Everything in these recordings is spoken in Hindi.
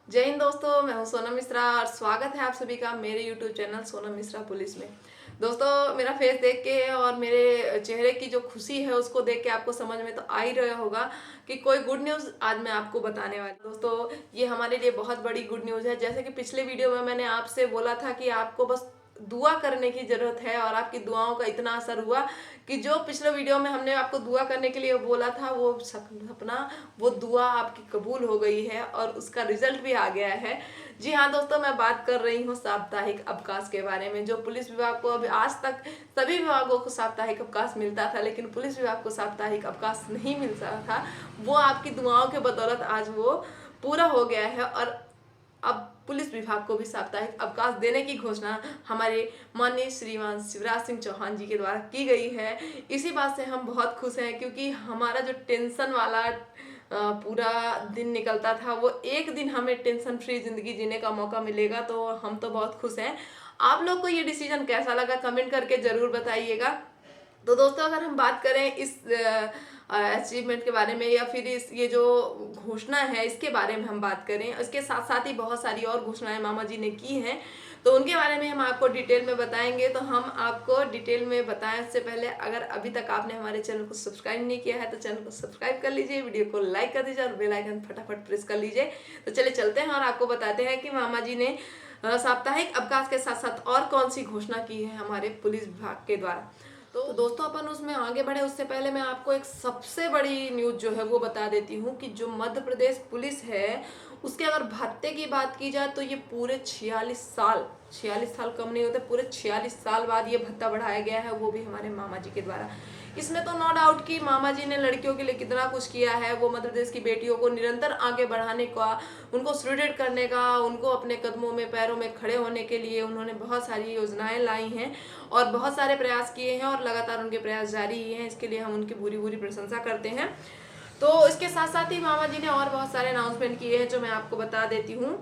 जय हिंद दोस्तों, मैं हूं सोनम मिश्रा और स्वागत है आप सभी का मेरे YouTube channel Sonam Mishra police में। दोस्तों, मेरा फेस देख के और मेरे चेहरे की जो खुशी है उसको देख के आपको समझ में तो आ ही रहा होगा कि कोई गुड न्यूज़ आज मैं आपको बताने वाली हूं। दोस्तों, ये हमारे लिए बहुत बड़ी गुड न्यूज़ है। जैसे कि पिछले वीडियो में मैंने आपसे बोला था कि आपको बस दुआ करने की जरूरत है और आपकी दुआओं का इतना असर हुआ कि जो पिछले वीडियो में हमने आपको दुआ करने के लिए बोला था वो सपना, वो दुआ आपकी कबूल हो गई है और उसका रिजल्ट भी आ गया है। जी हाँ दोस्तों, मैं बात कर रही हूँ साप्ताहिक अवकाश के बारे में। जो पुलिस विभाग को अभी आज तक सभी विभागों को साप्ताहिक अवकाश मिलता था, लेकिन पुलिस विभाग को साप्ताहिक अवकाश नहीं मिलता था, वो आपकी दुआओं के बदौलत आज वो पूरा हो गया है। और अब पुलिस विभाग को भी साप्ताहिक अवकाश देने की घोषणा हमारे माननीय श्रीमान शिवराज सिंह चौहान जी के द्वारा की गई है। इसी बात से हम बहुत खुश हैं, क्योंकि हमारा जो टेंशन वाला पूरा दिन निकलता था, वो एक दिन हमें टेंशन फ्री जिंदगी जीने का मौका मिलेगा, तो हम तो बहुत खुश हैं। आप लोग को ये डिसीजन कैसा लगा कमेंट करके जरूर बताइएगा। तो दोस्तों, अगर हम बात करें इस अचीवमेंट के बारे में या फिर इस ये जो घोषणा है इसके बारे में हम बात करें, इसके साथ साथ ही बहुत सारी और घोषणाएं मामा जी ने की हैं, तो उनके बारे में हम आपको डिटेल में बताएंगे। तो हम आपको डिटेल में बताएं उससे पहले अगर अभी तक आपने हमारे चैनल को सब्सक्राइब नहीं किया है तो चैनल को सब्सक्राइब कर लीजिए, वीडियो को लाइक कर दीजिए और बेल आइकन फटाफट प्रेस कर लीजिए। तो चलिए चलते हैं और आपको बताते हैं कि मामा जी ने साप्ताहिक अवकाश के साथ साथ और कौन सी घोषणा की है हमारे पुलिस विभाग के द्वारा। तो दोस्तों, अपन उसमें आगे बढ़े उससे पहले मैं आपको एक सबसे बड़ी न्यूज जो है वो बता देती हूँ कि जो मध्य प्रदेश पुलिस है उसके अगर भत्ते की बात की जाए तो ये पूरे 46 साल कम नहीं होते, पूरे 46 साल बाद ये भत्ता बढ़ाया गया है, वो भी हमारे मामा जी के द्वारा। इसमें तो नो डाउट कि मामा जी ने लड़कियों के लिए कितना कुछ किया है। वो मध्य प्रदेश की बेटियों को निरंतर आगे बढ़ाने का, उनको सुदृढ़ करने का, उनको अपने कदमों में पैरों में खड़े होने के लिए उन्होंने बहुत सारी योजनाएं लाई हैं और बहुत सारे प्रयास किए हैं और लगातार उनके प्रयास जारी ही हैं। इसके लिए हम उनकी पूरी पूरी प्रशंसा करते हैं। तो इसके साथ साथ ही मामा जी ने और बहुत सारे अनाउंसमेंट किए हैं जो मैं आपको बता देती हूँ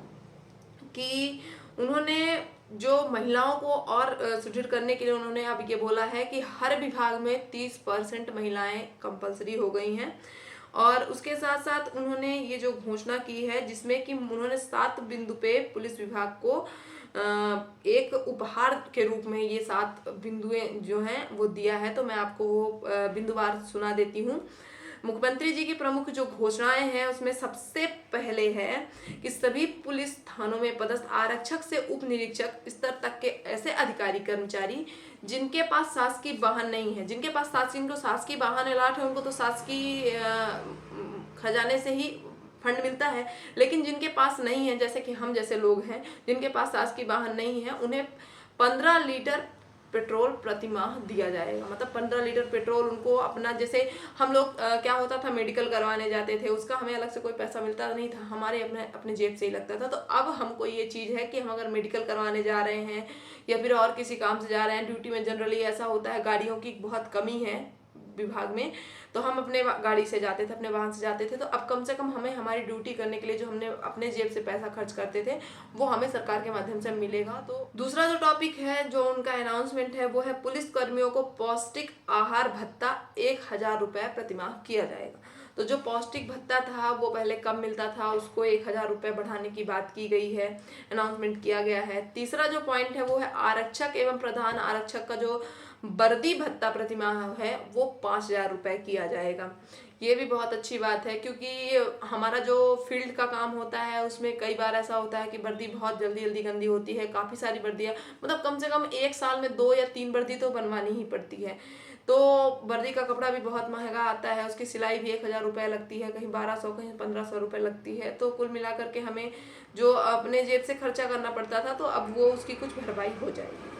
कि उन्होंने जो महिलाओं को और सुदृढ़ करने के लिए उन्होंने अब ये बोला है कि हर विभाग में 30% महिलाएं कंपलसरी हो गई हैं। और उसके साथ साथ उन्होंने ये जो घोषणा की है जिसमें कि उन्होंने 7 बिंदु पे पुलिस विभाग को एक उपहार के रूप में ये 7 बिंदुएं जो हैं वो दिया है। तो मैं आपको वो बिंदुवार सुना देती हूँ। मुख्यमंत्री जी की प्रमुख जो घोषणाएं हैं उसमें सबसे पहले है कि सभी पुलिस थानों में पदस्थ आरक्षक से उप निरीक्षक स्तर तक के ऐसे अधिकारी कर्मचारी जिनके पास शासकीय वाहन नहीं है, जिनके पास जिनको शासकीय वाहन अलाट है उनको तो शासकीय खजाने से ही फंड मिलता है, लेकिन जिनके पास नहीं है, जैसे कि हम जैसे लोग हैं जिनके पास शासकीय वाहन नहीं है, उन्हें 15 लीटर पेट्रोल प्रति माह दिया जाएगा। मतलब 15 लीटर पेट्रोल उनको अपना, जैसे हम लोग क्या होता था मेडिकल करवाने जाते थे उसका हमें अलग से कोई पैसा मिलता नहीं था, हमारे अपने अपने जेब से ही लगता था। तो अब हमको ये चीज़ है कि हम अगर मेडिकल करवाने जा रहे हैं या फिर और किसी काम से जा रहे हैं, ड्यूटी में जनरली ऐसा होता है गाड़ियों की बहुत कमी है विभाग में, तो हम अपने गाड़ी से जाते थे, अपने वाहन से जाते थे। तो अब कम से कम हमें हमारी ड्यूटी करने के लिए जो हमने अपने जेब से पैसा खर्च करते थे वो हमें सरकार के माध्यम से मिलेगा। तो दूसरा जो टॉपिक है जो उनका अनाउंसमेंट है वो है पुलिस कर्मियों को पौष्टिक आहार भत्ता 1000 रुपये प्रतिमाह किया जाएगा। तो जो पौष्टिक भत्ता था वो पहले कम मिलता था, उसको 1000 रुपये बढ़ाने की बात की गई है, अनाउंसमेंट किया गया है। तीसरा जो पॉइंट है वो है आरक्षक एवं प्रधान आरक्षक का जो वर्दी भत्ता प्रतिमाह है वो 5000 रुपये किया जाएगा। ये भी बहुत अच्छी बात है, क्योंकि हमारा जो फील्ड का काम होता है उसमें कई बार ऐसा होता है कि वर्दी बहुत जल्दी जल्दी गंदी होती है, काफ़ी सारी वर्दियाँ, मतलब कम से कम एक साल में 2 या 3 वर्दी तो बनवानी ही पड़ती है। तो वर्दी का कपड़ा भी बहुत महंगा आता है, उसकी सिलाई भी 1000 रुपये लगती है, कहीं 1200 कहीं 1500 रुपये लगती है। तो कुल मिलाकर के हमें जो अपने जेब से खर्चा करना पड़ता था तो अब वो उसकी कुछ भरपाई हो जाएगी।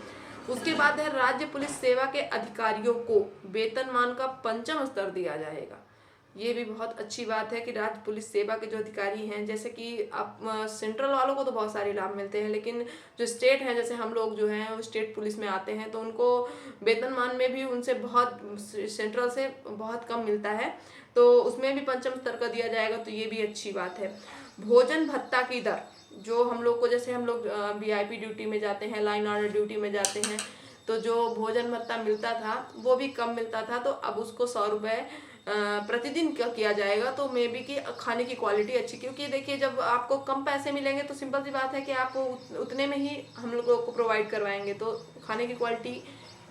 उसके बाद है राज्य पुलिस सेवा के अधिकारियों को वेतनमान का 5वां स्तर दिया जाएगा। ये भी बहुत अच्छी बात है कि राज्य पुलिस सेवा के जो अधिकारी हैं, जैसे कि आप सेंट्रल वालों को तो बहुत सारे लाभ मिलते हैं, लेकिन जो स्टेट हैं जैसे हम लोग जो हैं वो स्टेट पुलिस में आते हैं तो उनको वेतनमान में भी उनसे बहुत सेंट्रल से बहुत कम मिलता है, तो उसमें भी 5वां स्तर का दिया जाएगा। तो ये भी अच्छी बात है। भोजन भत्ता की दर जो हम लोग को, जैसे हम लोग वीआईपी ड्यूटी में जाते हैं, लाइन ऑर्डर ड्यूटी में जाते हैं, तो जो भोजन भत्ता मिलता था वो भी कम मिलता था, तो अब उसको 100 रुपये प्रतिदिन का किया जाएगा तो मे बी कि खाने की क्वालिटी अच्छी, क्योंकि देखिए जब आपको कम पैसे मिलेंगे तो सिंपल सी बात है कि आप उतने में ही हम लोगों को प्रोवाइड करवाएंगे, तो खाने की क्वालिटी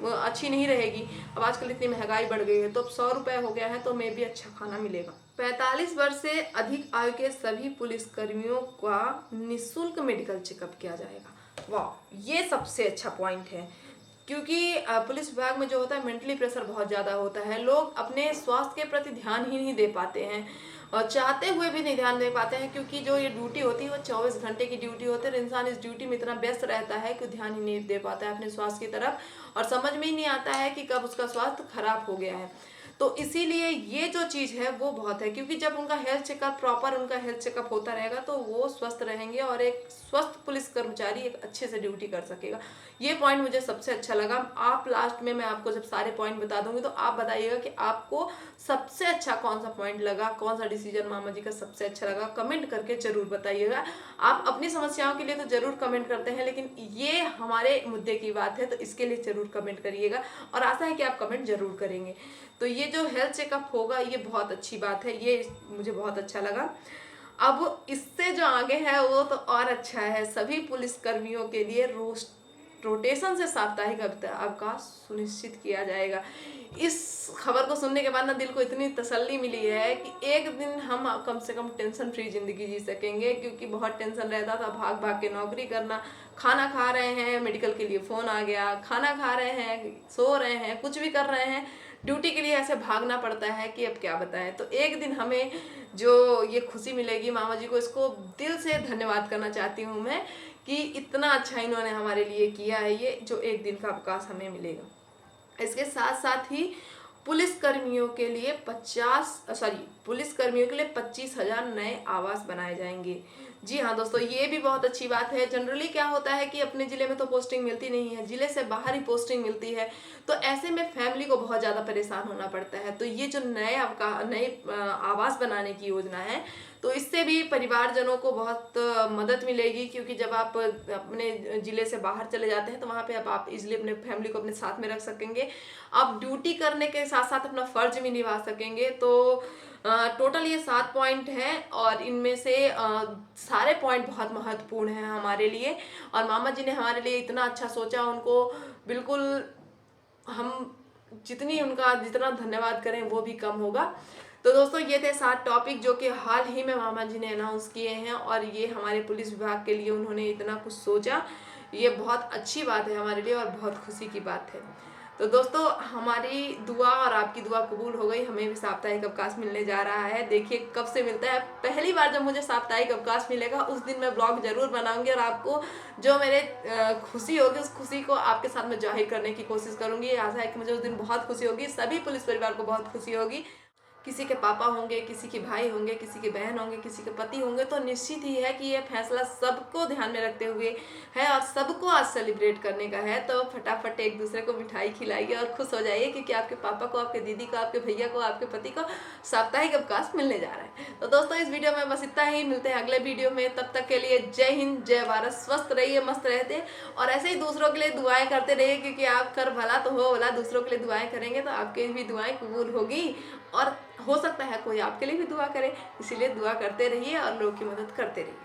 अच्छी नहीं रहेगी। अब आजकल इतनी महंगाई बढ़ गई है, तो अब 100 रुपये हो गया है तो मे भी अच्छा खाना मिलेगा। 45 वर्ष से अधिक आयु के सभी पुलिसकर्मियों का निःशुल्क मेडिकल चेकअप किया जाएगा। वाह, ये सबसे अच्छा पॉइंट है, क्योंकि पुलिस विभाग में जो होता है मेंटली प्रेशर बहुत ज़्यादा होता है। लोग अपने स्वास्थ्य के प्रति ध्यान ही नहीं दे पाते हैं और चाहते हुए भी नहीं ध्यान दे पाते हैं, क्योंकि जो ये ड्यूटी होती है वो 24 घंटे की ड्यूटी होती है और इंसान इस ड्यूटी में इतना व्यस्त रहता है कि ध्यान ही नहीं दे पाता है अपने स्वास्थ्य की तरफ और समझ में ही नहीं आता है कि कब उसका स्वास्थ्य खराब हो गया है। तो इसीलिए ये जो चीज़ है वो बहुत है, क्योंकि जब उनका हेल्थ चेकअप प्रॉपर उनका हेल्थ चेकअप होता रहेगा तो वो स्वस्थ रहेंगे और एक स्वस्थ पुलिस कर्मचारी एक अच्छे से ड्यूटी कर सकेगा। ये पॉइंट मुझे सबसे अच्छा लगा। आप लास्ट में मैं आपको जब सारे पॉइंट बता दूंगी तो आप बताइएगा कि आपको सबसे अच्छा कौन सा पॉइंट लगा, कौन सा डिसीजन मामा जी का सबसे अच्छा लगा, कमेंट करके जरूर बताइएगा। आप अपनी समस्याओं के लिए तो जरूर कमेंट करते हैं, लेकिन ये हमारे मुद्दे की बात है तो इसके लिए जरूर कमेंट करिएगा और आशा है कि आप कमेंट जरूर करेंगे। तो ये जो हेल्थ चेकअप होगा ये बहुत अच्छी बात है, ये मुझे बहुत अच्छा लगा। अब इससे जो आगे है वो तो और अच्छा है। सभी पुलिसकर्मियों के लिए रोटेशन से साप्ताहिक अवकाश सुनिश्चित किया जाएगा। इस खबर को सुनने के बाद ना दिल को इतनी तसल्ली मिली है कि एक दिन हम कम से कम टेंशन फ्री जिंदगी जी सकेंगे, क्योंकि बहुत टेंशन रहता था, भाग भाग के नौकरी करना, खाना खा रहे हैं मेडिकल के लिए फ़ोन आ गया, खाना खा रहे हैं, सो रहे हैं, कुछ भी कर रहे हैं, ड्यूटी के लिए ऐसे भागना पड़ता है कि अब क्या बताएं। तो एक दिन हमें जो ये खुशी मिलेगी, मामा जी को इसको दिल से धन्यवाद करना चाहती हूँ मैं कि इतना अच्छा इन्होंने हमारे लिए किया है, ये जो एक दिन का अवकाश हमें मिलेगा। इसके साथ साथ ही पुलिसकर्मियों के लिए 25,000 नए आवास बनाए जाएंगे। जी हाँ दोस्तों, ये भी बहुत अच्छी बात है। जनरली क्या होता है कि अपने ज़िले में तो पोस्टिंग मिलती नहीं है, ज़िले से बाहर ही पोस्टिंग मिलती है, तो ऐसे में फैमिली को बहुत ज़्यादा परेशान होना पड़ता है। तो ये जो नए आवास बनाने की योजना है तो इससे भी परिवारजनों को बहुत मदद मिलेगी, क्योंकि जब आप अपने ज़िले से बाहर चले जाते हैं तो वहाँ पे अब आप इजीली अपने फैमिली को अपने साथ में रख सकेंगे, आप ड्यूटी करने के साथ साथ अपना फ़र्ज भी निभा सकेंगे। तो टोटल ये 7 पॉइंट हैं और इनमें से सारे पॉइंट बहुत महत्वपूर्ण हैं हमारे लिए, और मामा जी ने हमारे लिए इतना अच्छा सोचा, उनको बिल्कुल हम जितना धन्यवाद करें वो भी कम होगा। तो दोस्तों ये थे 7 टॉपिक जो कि हाल ही में मामा जी ने अनाउंस किए हैं, और ये हमारे पुलिस विभाग के लिए उन्होंने इतना कुछ सोचा, ये बहुत अच्छी बात है हमारे लिए और बहुत खुशी की बात है। तो दोस्तों हमारी दुआ और आपकी दुआ कबूल हो गई, हमें भी साप्ताहिक अवकाश मिलने जा रहा है। देखिए कब से मिलता है, पहली बार जब मुझे साप्ताहिक अवकाश मिलेगा उस दिन मैं ब्लॉग जरूर बनाऊंगी और आपको जो मेरे खुशी होगी उस खुशी को आपके साथ में जाहिर करने की कोशिश करूंगी। आशा है कि मुझे उस दिन बहुत खुशी होगी, सभी पुलिस परिवार को बहुत खुशी होगी। किसी के पापा होंगे, किसी के भाई होंगे, किसी के बहन होंगे, किसी के पति होंगे, तो निश्चित ही है कि ये फैसला सबको ध्यान में रखते हुए है और सबको आज सेलिब्रेट करने का है। तो फटाफट एक दूसरे को मिठाई खिलाइए और खुश हो जाइए, क्योंकि आपके पापा को, आपके दीदी को, आपके भैया को, आपके पति को साप्ताहिक अवकाश मिलने जा रहा है। तो दोस्तों इस वीडियो में बस इतना ही, मिलते हैं अगले वीडियो में। तब तक के लिए जय हिंद, जय भारत, स्वस्थ रहिए, मस्त रहते और ऐसे ही दूसरों के लिए दुआएं करते रहिए, क्योंकि आप कर भला तो हो भला, दूसरों के लिए दुआएं करेंगे तो आपके भी दुआएं कबूल होगी और हो सकता है कोई आपके लिए भी दुआ करे। इसीलिए दुआ करते रहिए और लोगों की मदद करते रहिए।